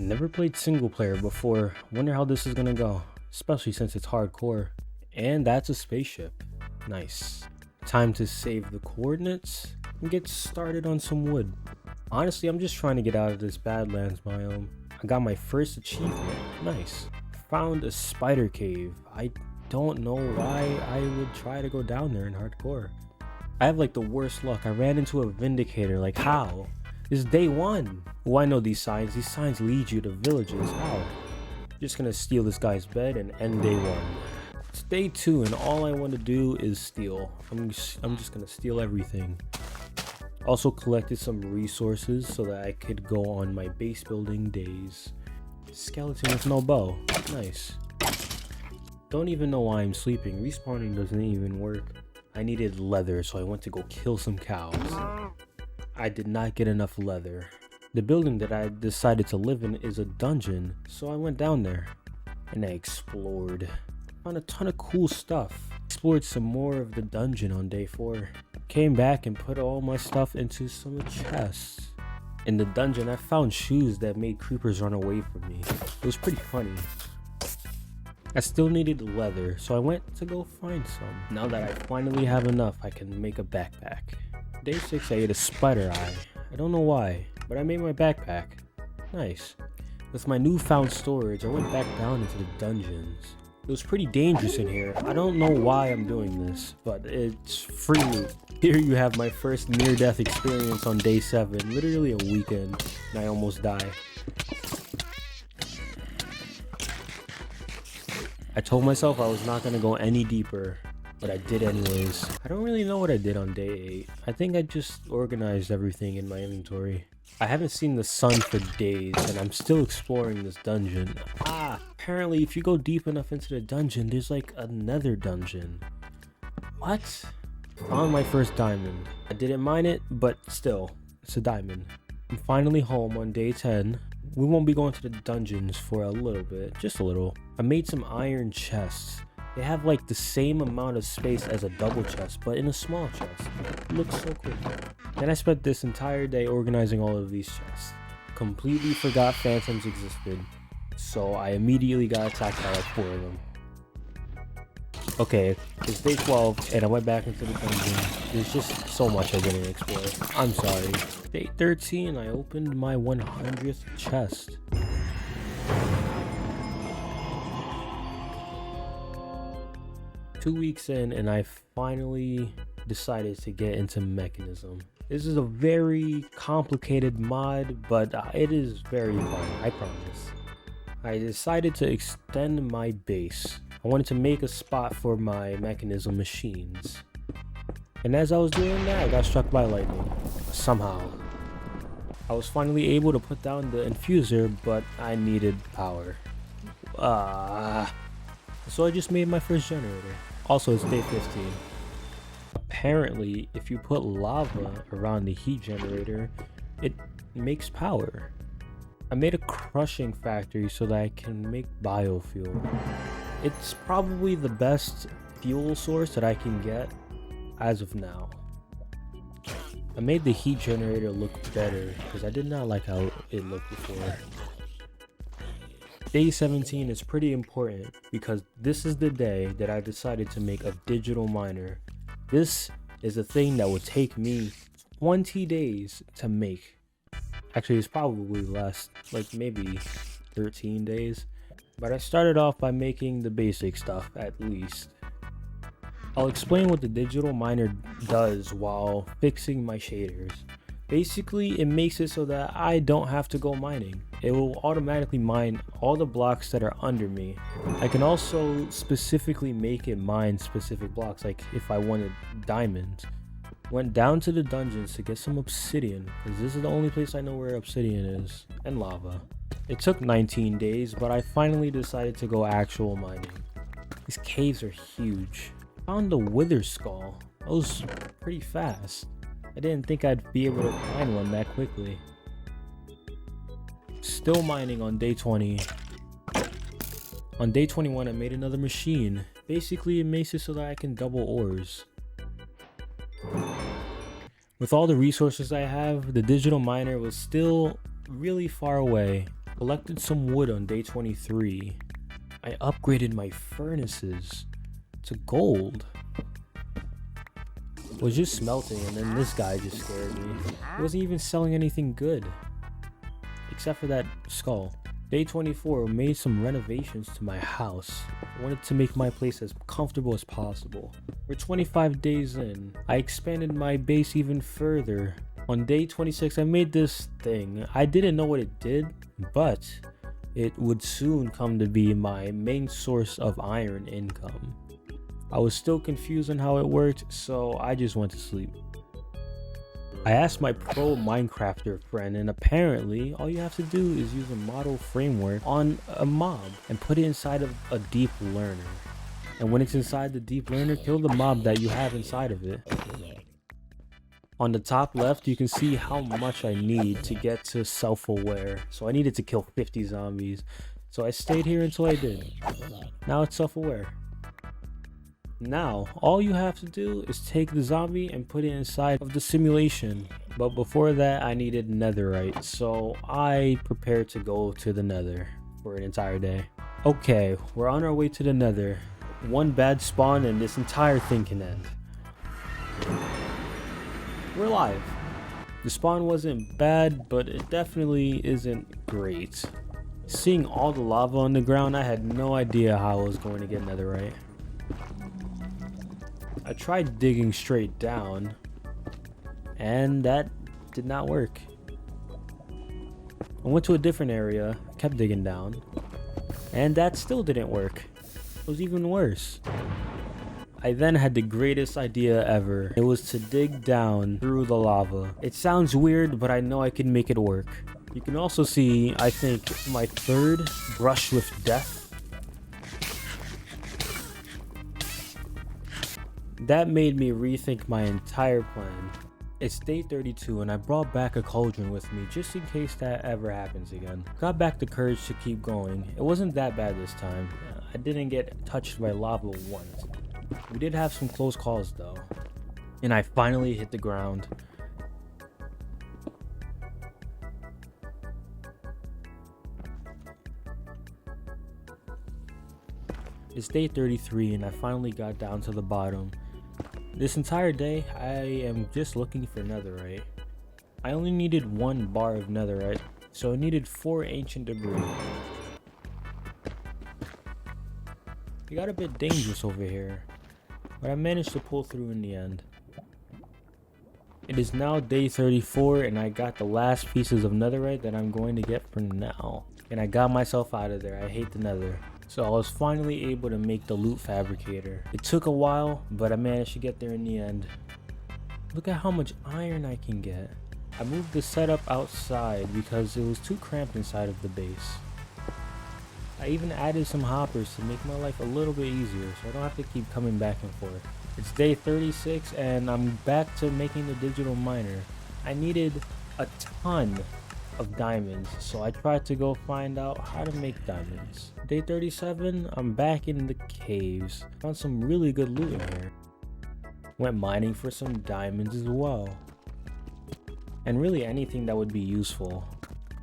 Never played single player before. Wonder how this is gonna go, especially since it's hardcore. And that's a spaceship. Nice. Time to save the coordinates and get started on some wood. Honestly, I'm just trying to get out of this Badlands biome. I got my first achievement. Nice. Found a spider cave. I don't know why I would try to go down there in hardcore. I have like the worst luck. I ran into a Vindicator. Like, how? This is day one. Oh, I know these signs. These signs lead you to villages. How? Just gonna steal this guy's bed and end day one. It's day two and all I want to do is steal. I'm just gonna steal everything. Also collected some resources so that I could go on my base building days. Skeleton with no bow. Nice. Don't even know why I'm sleeping. Respawning doesn't even work. I needed leather, so I went to go kill some cows. I did not get enough leather. The building that I decided to live in is a dungeon, so I went down there and I explored. Found a ton of cool stuff. Explored some more of the dungeon on day 4. Came back and put all my stuff into some chests. In the dungeon, I found shoes that made creepers run away from me. It was pretty funny. I still needed leather, so I went to go find some. Now that I finally have enough, I can make a backpack. Day 6, I ate a spider eye. I don't know why, but I made my backpack. Nice. With my newfound storage, I went back down into the dungeons. It was pretty dangerous in here. I don't know why I'm doing this, but it's free loot. Here you have my first near-death experience on day 7, literally a weekend, and I almost die. I told myself I was not going to go any deeper, but I did anyways. I don't really know what I did on day 8. I think I just organized everything in my inventory. I haven't seen the sun for days, and I'm still exploring this dungeon. Apparently if you go deep enough into the dungeon, there's like another dungeon. What? Found my first diamond. I didn't mine it, but still, it's a diamond. I'm finally home on day 10. We won't be going to the dungeons for a little bit, just a little. I made some iron chests. They have like the same amount of space as a double chest, but in a small chest. It looks so cool. Then I spent this entire day organizing all of these chests. Completely forgot phantoms existed, so I immediately got attacked by like 4 of them. Okay, it's day 12 and I went back into the dungeon. There's just so much I didn't explore. I'm sorry. Day 13, I opened my 100th chest. Two weeks in and I finally decided to get into Mekanism. This is a very complicated mod, but it is very fun, I promise. I decided to extend my base. I wanted to make a spot for my Mekanism machines. And as I was doing that, I got struck by lightning. Somehow. I was finally able to put down the infuser, but I needed power. So I just made my first generator. Also, it's day 15. Apparently, if you put lava around the heat generator, it makes power. I made a crushing factory so that I can make biofuel. It's probably the best fuel source that I can get as of now. I made the heat generator look better because I did not like how it looked before. Day 17 is pretty important because this is the day that I decided to make a digital miner. This is a thing that would take me 20 days to make. Actually, it's probably less, like maybe 13 days. But I started off by making the basic stuff at least. I'll explain what the digital miner does while fixing my shaders. Basically, it makes it so that I don't have to go mining. It will automatically mine all the blocks that are under me. I can also specifically make it mine specific blocks, like if I wanted diamonds. Went down to the dungeons to get some obsidian, because this is the only place I know where obsidian is, and lava. It took 19 days, but I finally decided to go actual mining. These caves are huge. Found the wither skull. That was pretty fast. I didn't think I'd be able to find one that quickly. Still mining on day 20. On day 21, I made another machine. Basically, it makes it so that I can double ores. With all the resources I have, the digital miner was still really far away. Collected some wood on day 23. I upgraded my furnaces to gold. Was just smelting, and then this guy just scared me. He wasn't even selling anything good, except for that skull. Day 24, made some renovations to my house. I wanted to make my place as comfortable as possible. We're 25 days in. I expanded my base even further. On day 26, I made this thing. I didn't know what it did, but it would soon come to be my main source of iron income. I was still confused on how it worked, so I just went to sleep. I asked my pro Minecrafter friend, and apparently all you have to do is use a model framework on a mob and put it inside of a deep learner. And when it's inside the deep learner, kill the mob that you have inside of it. On the top left, you can see how much I need to get to self-aware. So I needed to kill 50 zombies. So I stayed here until I did. Now it's self-aware. Now, all you have to do is take the zombie and put it inside of the simulation. But before that, I needed netherite, so I prepared to go to the nether for an entire day. Okay, we're on our way to the nether. One bad spawn and this entire thing can end. We're live. The spawn wasn't bad, but it definitely isn't great. Seeing all the lava on the ground, I had no idea how I was going to get netherite. I tried digging straight down, and that did not work. I went to a different area, kept digging down, and that still didn't work. It was even worse. I then had the greatest idea ever. It was to dig down through the lava. It sounds weird, but I know I can make it work. You can also see, I think, my third brush with death. That made me rethink my entire plan. It's day 32 and I brought back a cauldron with me just in case that ever happens again. Got back the courage to keep going. It wasn't that bad this time. I didn't get touched by lava once. We did have some close calls though. And I finally hit the ground. It's day 33 and I finally got down to the bottom. This entire day, I am just looking for netherite. I only needed 1 bar of netherite, so I needed 4 ancient debris. It got a bit dangerous over here, but I managed to pull through in the end. It is now day 34 and I got the last pieces of netherite that I'm going to get for now. And I got myself out of there. I hate the nether. So I was finally able to make the loot fabricator. It took a while, but I managed to get there in the end. Look at how much iron I can get. I moved the setup outside because it was too cramped inside of the base. I even added some hoppers to make my life a little bit easier so I don't have to keep coming back and forth. It's day 36 and I'm back to making the digital miner. I needed a ton of diamonds, so I tried to go find out how to make diamonds. Day 37, I'm back in the caves. Found some really good loot in here. Went mining for some diamonds as well. And really anything that would be useful.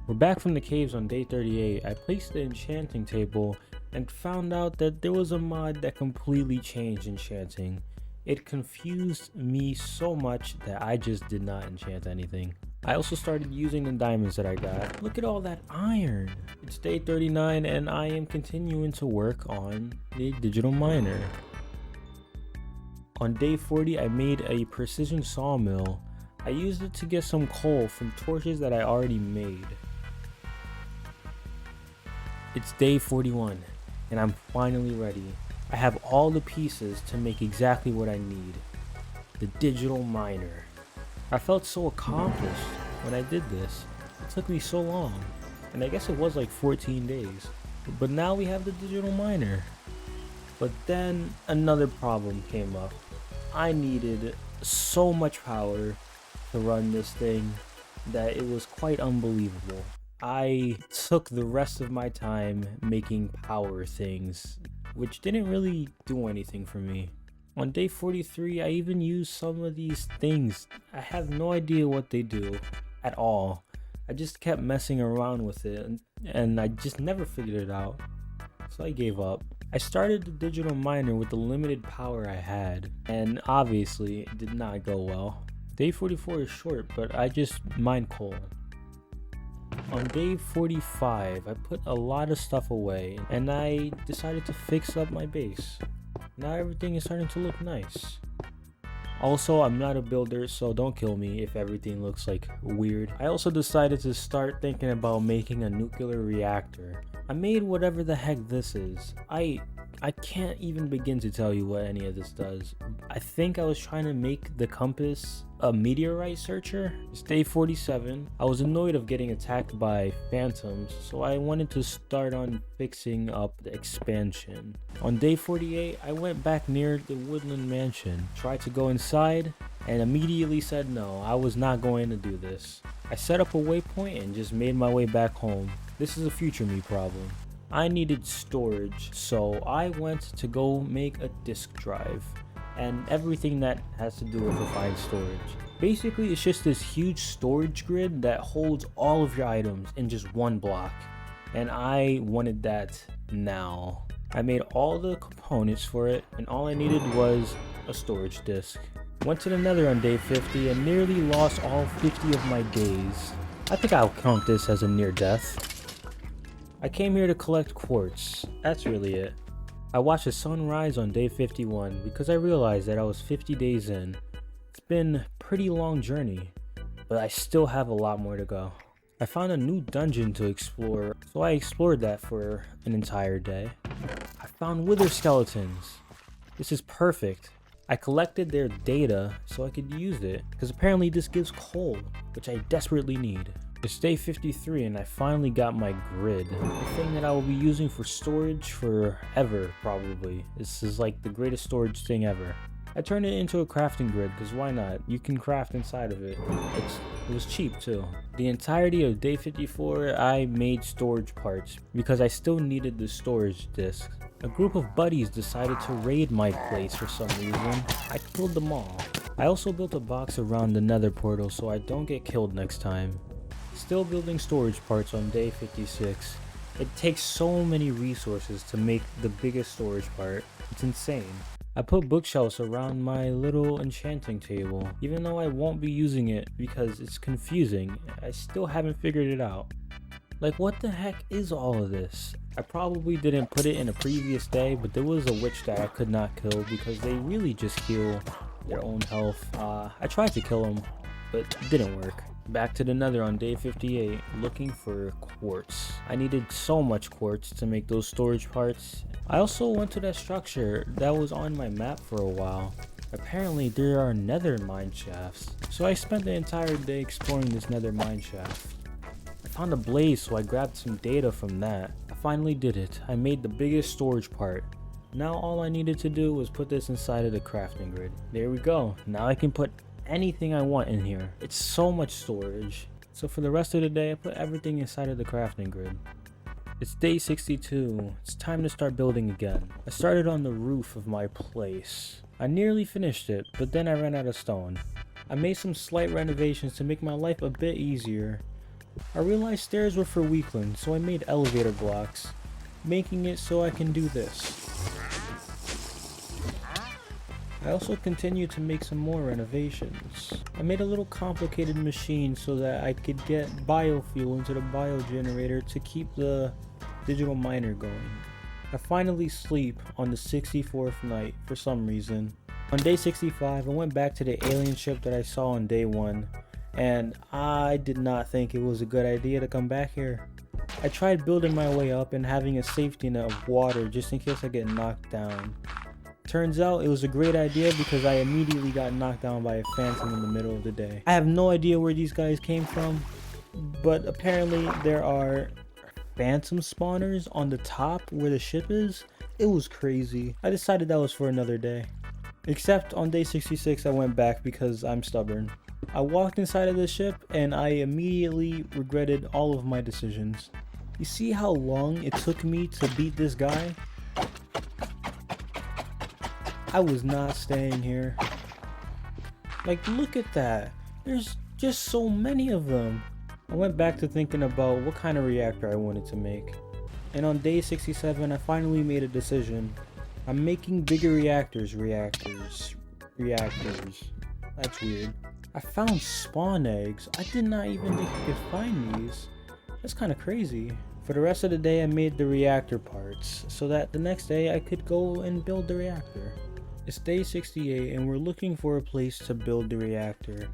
We're back from the caves on day 38. I placed the enchanting table and found out that there was a mod that completely changed enchanting. It confused me so much that I just did not enchant anything. I also started using the diamonds that I got. Look at all that iron. It's day 39 and I am continuing to work on the digital miner. On day 40, I made a precision sawmill. I used it to get some coal from torches that I already made. It's day 41 and I'm finally ready. I have all the pieces to make exactly what I need. The digital miner. I felt so accomplished when I did this. It took me so long, and I guess it was like 14 days. But now we have the digital miner. But then another problem came up. I needed so much power to run this thing that it was quite unbelievable. I took the rest of my time making power things, which didn't really do anything for me. On day 43, I even used some of these things. I have no idea what they do at all. I just kept messing around with it and I just never figured it out, so I gave up. I started the digital miner with the limited power I had, and obviously it did not go well. Day 44 is short, but I just mined coal. On day 45, I put a lot of stuff away, and I decided to fix up my base. Now everything is starting to look nice. Also, I'm not a builder, so don't kill me if everything looks like weird. I also decided to start thinking about making a nuclear reactor. I made whatever the heck this is. I can't even begin to tell you what any of this does. I think I was trying to make the compass a meteorite searcher. It's day 47. I was annoyed of getting attacked by phantoms, so I wanted to start on fixing up the expansion. On day 48, I went back near the woodland mansion, tried to go inside, and immediately said no, I was not going to do this. I set up a waypoint and just made my way back home. This is a future me problem. I needed storage, so I went to go make a disk drive and everything that has to do with refined storage. Basically, it's just this huge storage grid that holds all of your items in just one block, and I wanted that now. I made all the components for it, and all I needed was a storage disk. Went to the Nether on day 50 and nearly lost all 50 of my days. I think I'll count this as a near death. I came here to collect quartz. That's really it. I watched the sun rise on day 51 because I realized that I was 50 days in. It's been a pretty long journey, but I still have a lot more to go. I found a new dungeon to explore, so I explored that for an entire day. I found wither skeletons. This is perfect. I collected their data so I could use it, because apparently this gives coal, which I desperately need. It's day 53 and I finally got my grid. The thing that I will be using for storage forever, probably. This is like the greatest storage thing ever. I turned it into a crafting grid because why not? You can craft inside of it. It was cheap too. The entirety of day 54 I made storage parts because I still needed the storage disk. A group of buddies decided to raid my place for some reason. I killed them all. I also built a box around the nether portal so I don't get killed next time. Still building storage parts on day 56. It takes so many resources to make the biggest storage part. It's insane. I put bookshelves around my little enchanting table. Even though I won't be using it because it's confusing, I still haven't figured it out. Like, what the heck is all of this? I probably didn't put it in a previous day, but there was a witch that I could not kill because they really just heal their own health. I tried to kill them, but it didn't work. Back to the Nether on day 58, looking for quartz. I needed so much quartz to make those storage parts. I also went to that structure that was on my map for a while. Apparently there are nether mine shafts, so I spent the entire day exploring this nether mine shaft. I found a blaze, so I grabbed some data from that. I finally did it. I made the biggest storage part. Now all I needed to do was put this inside of the crafting grid. There we go. Now I can put anything I want in here. It's so much storage. So for the rest of the day, I put everything inside of the crafting grid. It's day 62. It's time to start building again. I started on the roof of my place. I nearly finished it, but then I ran out of stone. I made some slight renovations to make my life a bit easier. I realized stairs were for weaklings, so I made elevator blocks, making it so I can do this. I also continued to make some more renovations. I made a little complicated machine so that I could get biofuel into the biogenerator to keep the digital miner going. I finally sleep on the 64th night for some reason. On day 65, I went back to the alien ship that I saw on day 1, and I did not think it was a good idea to come back here. I tried building my way up and having a safety net of water just in case I get knocked down. Turns out it was a great idea because I immediately got knocked down by a phantom in the middle of the day. I have no idea where these guys came from, but apparently there are phantom spawners on the top where the ship is. It was crazy. I decided that was for another day. Except on day 66 I went back because I'm stubborn. I walked inside of the ship and I immediately regretted all of my decisions. You see how long it took me to beat this guy? I was not staying here. Like, look at that. There's just so many of them. I went back to thinking about what kind of reactor I wanted to make. And on day 67, I finally made a decision. I'm making bigger reactors. That's weird. I found spawn eggs. I did not even think you could find these. That's kind of crazy. For the rest of the day, I made the reactor parts so that the next day I could go and build the reactor. It's day 68 and we're looking for a place to build the reactor.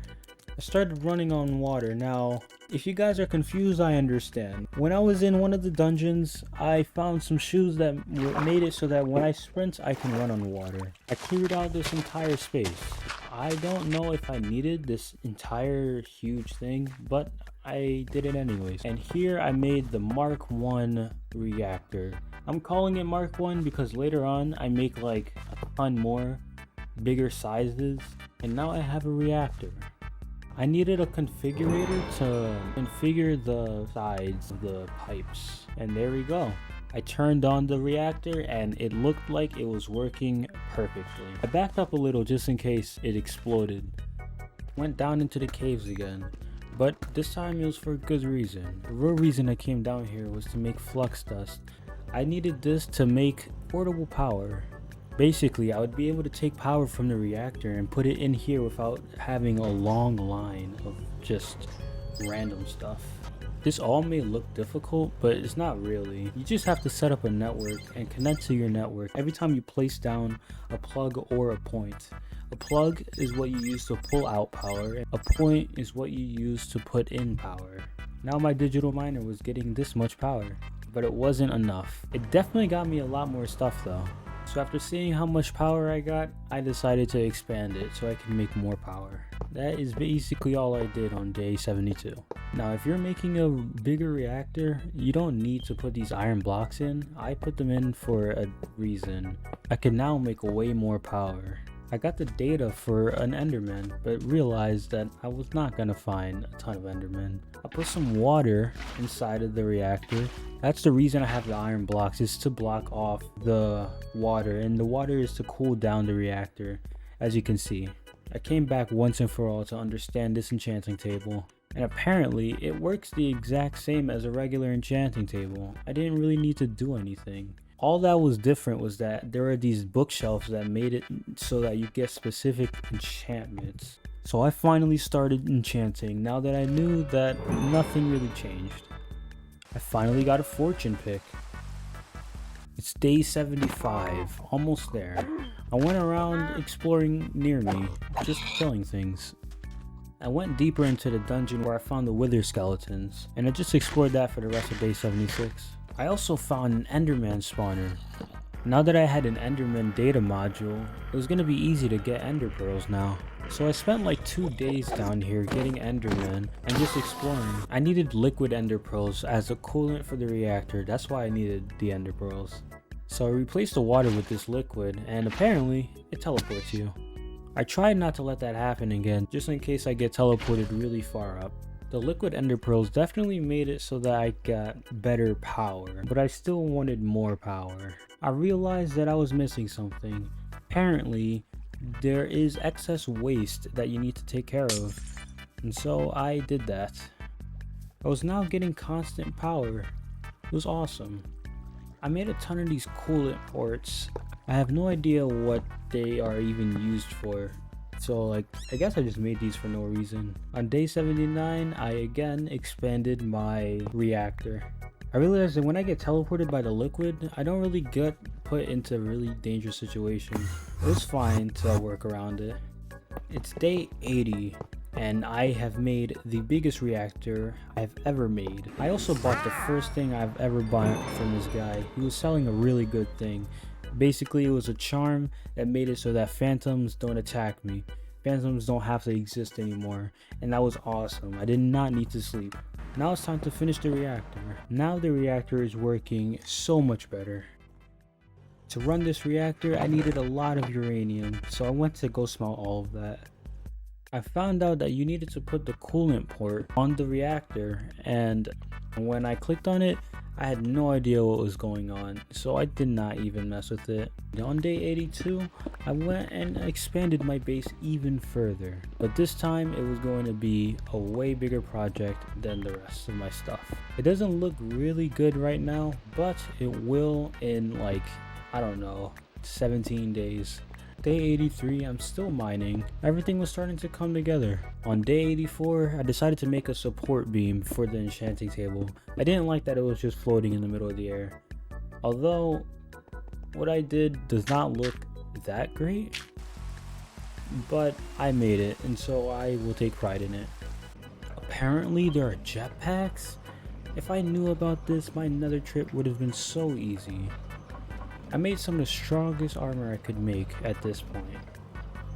I started running on water. Now, if you guys are confused, I understand. When I was in one of the dungeons, I found some shoes that made it so that when I sprint, I can run on water. I cleared out this entire space. I don't know if I needed this entire huge thing, but I did it anyways. And here I made the Mark 1 reactor. I'm calling it Mark 1 because later on I make like a ton more bigger sizes, and now I have a reactor. I needed a configurator to configure the sides of the pipes, and there we go. I turned on the reactor and it looked like it was working perfectly. I backed up a little just in case it exploded. Went down into the caves again, but this time it was for a good reason. The real reason I came down here was to make flux dust. I needed this to make portable power. Basically, I would be able to take power from the reactor and put it in here without having a long line of just random stuff. This all may look difficult, but it's not really. You just have to set up a network and connect to your network every time you place down a plug or a point. A plug is what you use to pull out power. A point is what you use to put in power. Now my digital miner was getting this much power, but it wasn't enough. It definitely got me a lot more stuff though. So after seeing how much power I got, I decided to expand it so I can make more power. That is basically all I did on day 72. Now if you're making a bigger reactor, you don't need to put these iron blocks in. I put them in for a reason. I can now make way more power. I got the data for an Enderman, but realized that I was not gonna find a ton of Endermen. I put some water inside of the reactor. That's the reason I have the iron blocks, is to block off the water, and the water is to cool down the reactor, as you can see. I came back once and for all to understand this enchanting table, and apparently it works the exact same as a regular enchanting table. I didn't really need to do anything. All that was different was that there are these bookshelves that made it so that you get specific enchantments. So I finally started enchanting now that I knew that nothing really changed. I finally got a fortune pick. It's day 75, almost there. I went around exploring near me, just killing things. I went deeper into the dungeon where I found the wither skeletons, and I just explored that for the rest of day 76. I also found an Enderman spawner. Now that I had an Enderman data module, it was going to be easy to get Ender Pearls now. So I spent like 2 days down here getting Enderman and just exploring. I needed liquid Ender Pearls as a coolant for the reactor, that's why I needed the Ender Pearls. So I replaced the water with this liquid, and apparently it teleports you. I tried not to let that happen again, just in case I get teleported really far up. The liquid Ender Pearls definitely made it so that I got better power, but I still wanted more power. I realized that I was missing something. Apparently, there is excess waste that you need to take care of, and so I did that. I was now getting constant power. It was awesome. I made a ton of these coolant ports. I have no idea what they are even used for. So I guess I just made these for no reason. On day 79, I again expanded my reactor. I realized that when I get teleported by the liquid, I don't really get put into really dangerous situations. It was fine to work around it. It's day 80, and I have made the biggest reactor I've ever made. I also bought the first thing I've ever bought from this guy. He was selling a really good thing. Basically, it was a charm that made it so that phantoms don't attack me. Phantoms don't have to exist anymore, and that was awesome. I did not need to sleep. Now it's time to finish the reactor. Now the reactor is working so much better. To run this reactor, I needed a lot of uranium, so I went to go smelt all of that. I found out that you needed to put the coolant port on the reactor, and when I clicked on it, I had no idea what was going on, so I did not even mess with it. On day 82, I went and expanded my base even further, but this time it was going to be a way bigger project than the rest of my stuff. It doesn't look really good right now, but it will in like, I don't know, 17 days. Day 83, I'm still mining. Everything was starting to come together. On day 84, I decided to make a support beam for the enchanting table. I didn't like that it was just floating in the middle of the air. Although, what I did does not look that great, but I made it, and so I will take pride in it. Apparently, there are jetpacks? If I knew about this, my nether trip would have been so easy. I made some of the strongest armor I could make at this point.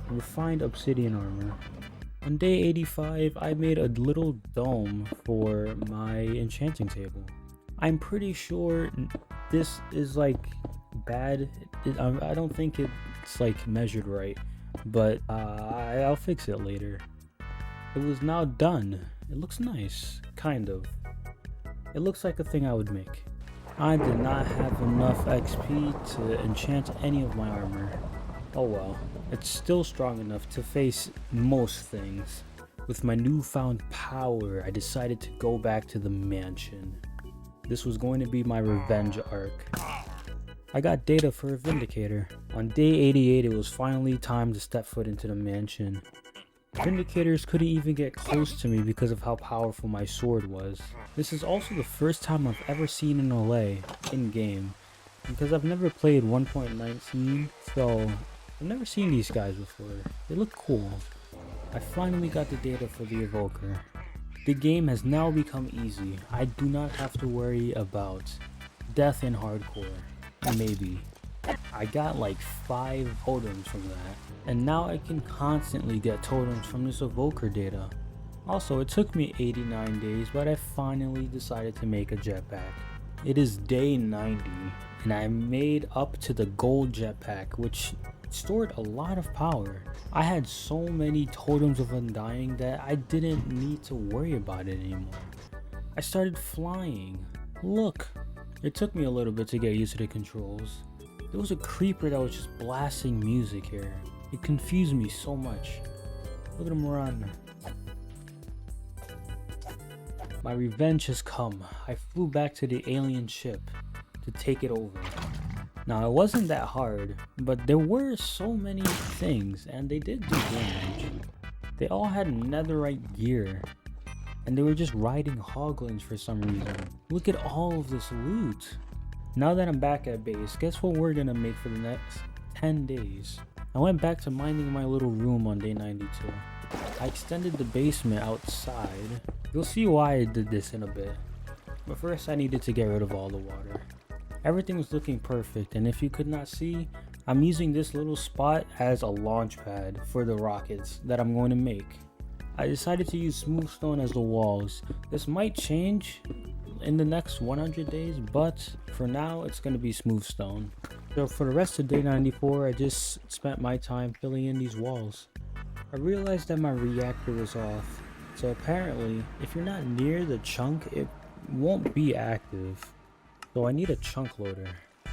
Refined obsidian armor. On day 85, I made a little dome for my enchanting table. I'm pretty sure this is like bad. I don't think it's like measured right, but I'll fix it later. It was now done. It looks nice, kind of. It looks like a thing I would make. I did not have enough XP to enchant any of my armor. Oh well, it's still strong enough to face most things. With my newfound power, I decided to go back to the mansion. This was going to be my revenge arc. I got data for a Vindicator. On day 88, it was finally time to step foot into the mansion. Vindicators couldn't even get close to me because of how powerful my sword was. This is also the first time I've ever seen an Olay in-game, because I've never played 1.19, so I've never seen these guys before. They look cool. I finally got the data for the Evoker. The game has now become easy. I do not have to worry about death in hardcore. Maybe. I got like 5 totems from that, and now I can constantly get totems from this Evoker data. Also, it took me 89 days, but I finally decided to make a jetpack. It is day 90, and I made up to the gold jetpack, which stored a lot of power. I had so many totems of Undying that I didn't need to worry about it anymore. I started flying. Look! It took me a little bit to get used to the controls. There was a creeper that was just blasting music here. It confused me so much. Look at him run. My revenge has come. I flew back to the alien ship to take it over. Now, it wasn't that hard, but there were so many things, and they did do damage. They all had netherite gear, and they were just riding hoglins for some reason. Look at all of this loot. Now that I'm back at base, guess what we're gonna make for the next 10 days? I went back to mining my little room on day 92. I extended the basement outside. You'll see why I did this in a bit. But first I needed to get rid of all the water. Everything was looking perfect, and if you could not see, I'm using this little spot as a launch pad for the rockets that I'm going to make. I decided to use smooth stone as the walls. This might change in the next 100 days, but for now it's going to be smooth stone. So for the rest of day 94, I just spent my time filling in these walls. I realized that my reactor was off, so apparently if you're not near the chunk, it won't be active. So I need a chunk loader.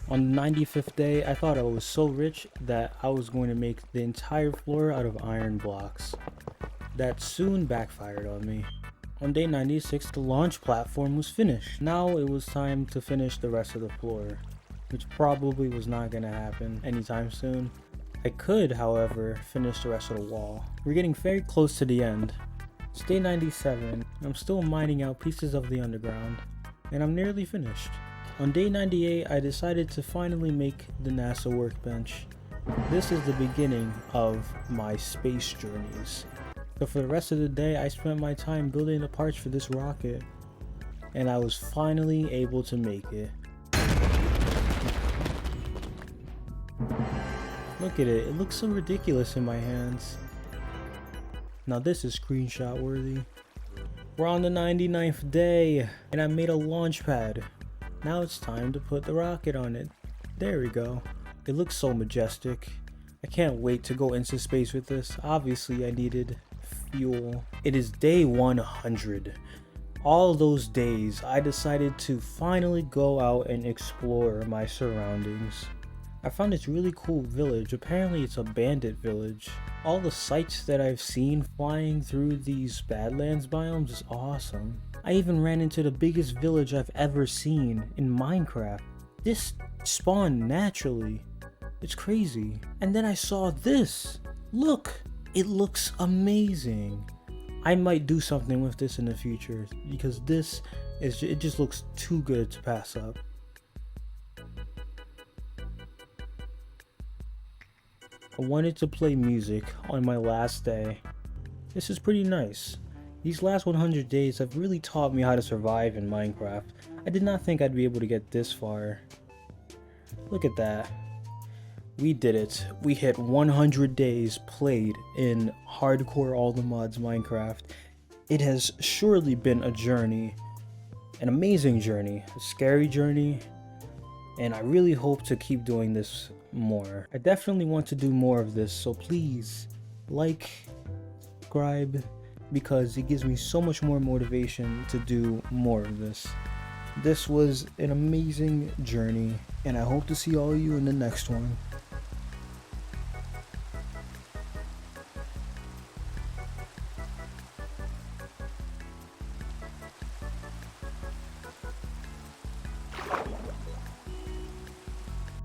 On the 95th day, I thought I was so rich that I was going to make the entire floor out of iron blocks. That soon backfired on me. On day 96, the launch platform was finished. Now it was time to finish the rest of the floor, which probably was not going to happen anytime soon. I could, however, finish the rest of the wall. We're getting very close to the end. It's day 97. I'm still mining out pieces of the underground, and I'm nearly finished. On day 98, I decided to finally make the NASA workbench. This is the beginning of my space journeys. So for the rest of the day, I spent my time building the parts for this rocket, and I was finally able to make it. Look at it, it looks so ridiculous in my hands. Now this is screenshot worthy. We're on the 99th day, and I made a launch pad. Now it's time to put the rocket on it. There we go. It looks so majestic. I can't wait to go into space with this. Obviously I needed fuel. It is day 100. all those days, I decided to finally go out and explore my surroundings. I found this really cool village. Apparently it's a bandit village. All the sights that I've seen flying through these Badlands biomes is awesome. I even ran into the biggest village I've ever seen in Minecraft. This spawned naturally. It's crazy. And then I saw this. Look, it looks amazing. I might do something with this in the future because it just looks too good to pass up. I wanted to play music on my last day. This is pretty nice. These last 100 days have really taught me how to survive in Minecraft. I did not think I'd be able to get this far. Look at that. We did it. We hit 100 days played in hardcore all the mods Minecraft. It has surely been a journey, an amazing journey, a scary journey, and I really hope to keep doing this more. I definitely want to do more of this, so please like, subscribe, because it gives me so much more motivation to do more of this. This was an amazing journey, and I hope to see all of you in the next one.